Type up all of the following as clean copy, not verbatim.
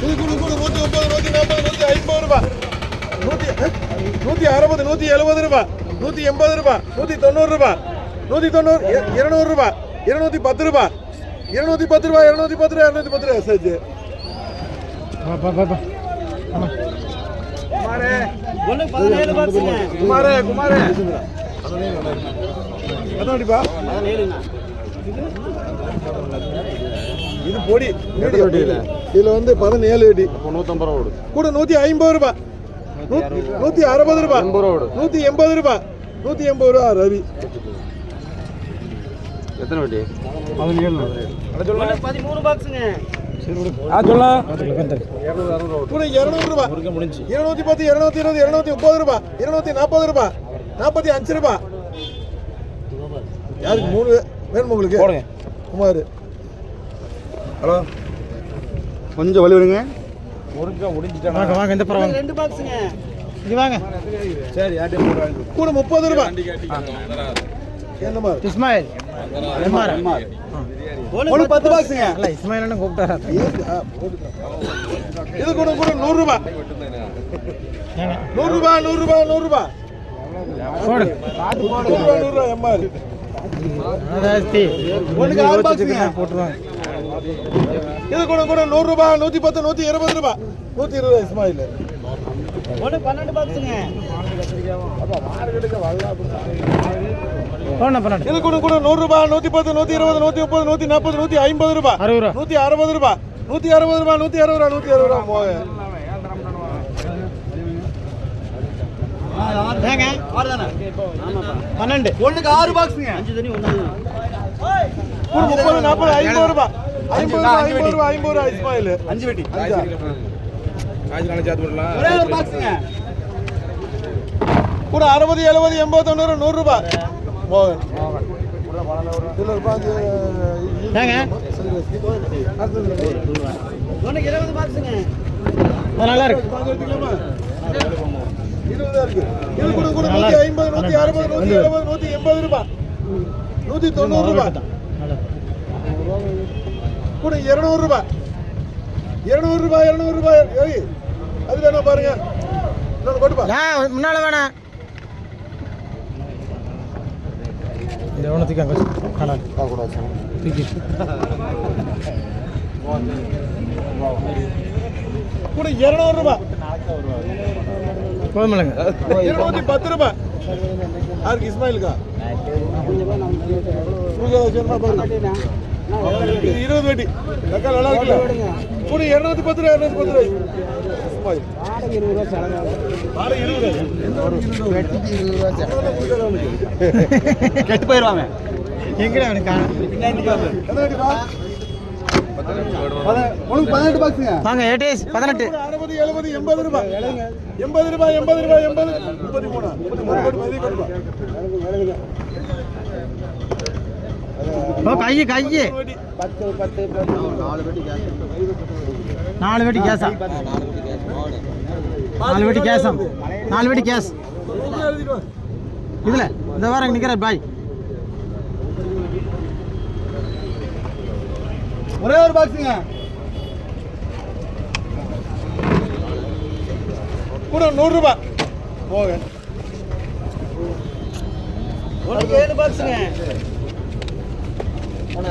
இது கூட 130, 140, 150 ரூபாய். 160, 170 ரூபாய், 180 ரூபாய், 190 ரூபாய், 190, 200 ரூபாய், 210 ரூபாய், 210 ரூபாய், 210 ரூபாய், 210 ரூபாய் சைஸ். குமாரே बोलो 17 பாக்ஸ்ங்க. குமாரே அதாடிப்பா 17ண்ணா. இது பொடி இதுல வந்து 17 அடி. 150 ரூபாய் கூட 150 ரூபாய், 160 ரூபாய், 180 ரூபாய், 180 ரூபாய். ரவி எத்தனை வட்டி? 17. அட சொல்ல 13 பாக்ஸ்ங்க. சொல்லலாம் கூட 200 ரூபாய், 210, 220, 230 ரூபாய், 240 ரூபாய், 45 ரூபாய். யாருக்கு 3 வேணும் உங்களுக்கு? குமார் ஹலோ கொஞ்சம் வழி வருங்க. வாங்க இந்த பரவாங்க 2 பாக்ஸ்ங்க. இங்க வாங்க. சரி கூட 30 ரூபாய். என்ன மாதிரி இஸ்மாயில் எம்ஆர் ஒரு 10 பாக்ஸ்ங்க. இல்ல இஸ்மாயில் அண்ணன் கூப்பிட்டாரா? இது கூட 100 ரூபாய். 100 ரூபாய், 100 ரூபாய், 100 ரூபாய் போடு. 100 ரூபாய் எம்ஆர். அதாஸ்தி ஒண்ணுக்கு 6 பாக்ஸ்ங்க போட்டுவாங்க. இது கூட 100 ரூபாய், 110, 120 ரூபாய், 120 இஸ்மாயில். ஒண்ணு 12 பாக்ஸ்ங்க. இது கூட 100 ரூபாய், 110, 120, 130, 140, 150 ரூபாய், 160 ரூபாய், 160 ரூபாய், 160 ரூபாய், 160 ரூபாய் போக. ஏங்க 6 தானே? ஆமாப்பா 12. ஒண்ணுக்கு 6 பாக்ஸ்ங்க. 5 தண்ணி ஒண்ணு. கூட 30, 40, 50 ரூபாய், 50 ரூபாய், 50 ரூபாய், 50 ரூபாய் இஸ்மாயில். 5 வெட்டி. ஆஜி நாளை சாத்து போடலாம். ஒரே ஒரு பாக்ஸ்ங்க. கூட 60, 70, 80, 90, 100 ரூபாய். மோகன் இதுல பாஞ்சு ஏங்க ஒண்ணுக்கு 20 பாக்ஸ்ங்க. நல்லா இருக்கு. 20 இருக்கு. இது கூட 150, 160, 170, 180 ரூபாய், 190 ரூபாய். கூட 200 ரூபாய், 200 ரூபாய், 200 ரூபாய். ஏய் அது வேணா பாருங்க. இன்னொன்னு போட்டுப்பா. முன்னால வேணா இந்த ஒண்ணுக்கு அங்க காணா கூட தூக்கி கூட 200 ரூபாய். போதுமில்லைங்க. 210 ரூபாய். யாருக்கு? இஸ்மாயிலுக்கா? பாருங்க 20 வெட்டி தக்காளி நல்லா இருக்குல்ல? கூட 210 ரூபாய், 210 ரூபாய் இஸ்மாயில். கெட்டு போயிருவாங்க. எங்கடா அவனுக்கு 18 பாக்ஸ்ங்க. வாங்க 18 18 60 70 80 ரூபாய், 80 ரூபாய், 80 ரூபாய், 80 33 ஓ கையே 10 10 4 வெட்டி கேஸா? 4 வெட்டி கேஸா? 4 வெட்டி கேஸ் இதுல இந்த வாரம் நிக்கிற பாய். ஒரே ஒரு பாக்ஸ்ங்க. கூட 100 ரூபாய். போங்க ஒண்ணுக்கு 7 பாக்ஸ்ங்க. கூட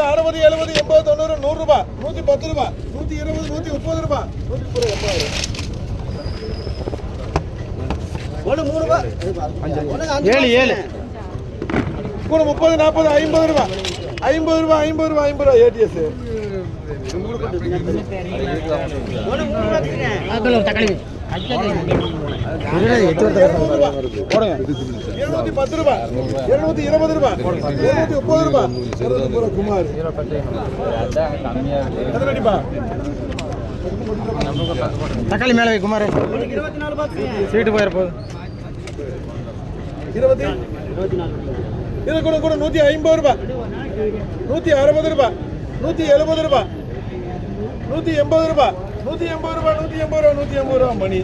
60, 70, 80, 90, 100 ரூபாய், 110 ரூபாய், 120, 130 ரூபாய், 130 ஒண்ணு 3 ரூபாய். 7 கூட 30, 40, 50 ரூபாய், 50 ரூபாய், 50 ரூபாய், 50 ரூபாய் ஏடிஎஸ். தக்காளி 210 ரூபாய், 220 ரூபாய், 230 ரூபாய். குமார் தக்காளி மேல வை குமார். 24 பாக்ஸ் சீட்டு போயிர போகுது. 24 இது கூட 150 ரூபாய், 160 ரூபாய், 170 ரூபாய், 180 ரூபாய், 180 ரூபாய், 180 ரூபாய், 180 ரூபாய் மணி.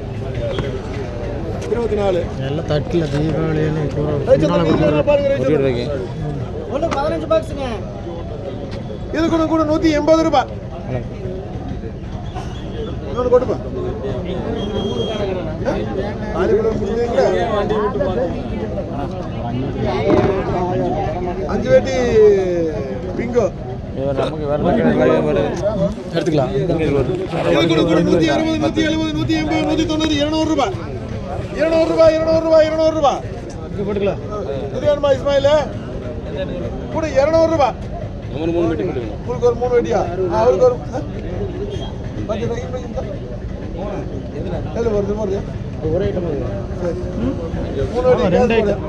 24 எல்லாம் தட்டில தீபாவளின்னு பாருங்க. 15 பாக்ஸ்ங்க. இது கூட 180 ரூபாய், இன்னொன்று போட்டுப்பா. அஞ்சு வேட்டி பிங்கோ எடுத்துக்கலாம். 160, 170, 180, 190, 200 ரூபாய். 200 ரூபாய், 200 ரூபாய், 200 ரூபாய். போட்டுக்கலாம். இது வேணுமா இஸ்மாயில்? கூட 200 ரூபாய். மூணு வெட்டி போட்டுக்கலாம். உங்களுக்கு ஒரு 3 வெட்டியா? அவருக்கு ஒரு வருது. ஒரே ஐட்டம் சரி 3 வெட்டி. 2 ஐட்டம்.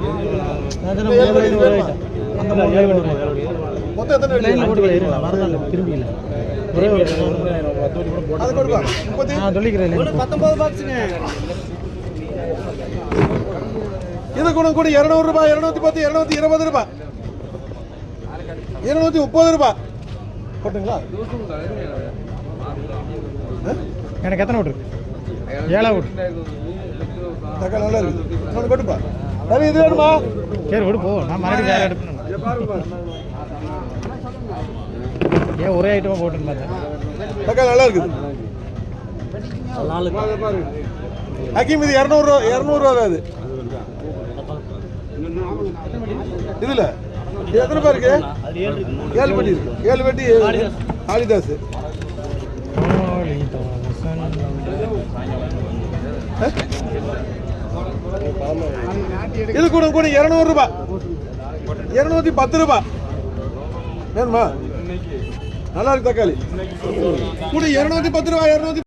மொத்தம் எத்தனை வெட்டி? போட்டுக்கலாம். மறந்தால திரும்பியில ஒரே ஒரு அது கொடுப்பா. 19 பாக்ஸுங்க. இது கூட 200 ரூபாய், 210, 220 ரூபாய், 230 ரூபாய் போட்டுங்களா? எனக்கு எத்தனை ஓட்டு? 7 ஓட்டு. தக்காளி நல்லா இருக்குது. இன்னொன்று போட்டுப்பா. ரவி இது வேணுமா? சரி விடு போ. நான் மறுபடியும் வேற எடுப்பேன். ஏன் ஒரே ஐட்டமாக போட்டுன்னு பார்த்தேன். தக்காளி நல்லா இருக்குது. ஹக்கீம் இது 200 ரூபா அது. இதுல எத்தனை பேர் இருக்கு? 7 வெட்டி இருக்கு. 7 வெட்டி ஆலிதாஸ். இது கூட 200 ரூபாய், 210 ரூபாய் வேணுமா? நல்லா இருக்கு தக்காளி கூட 210 ரூபாய், 210.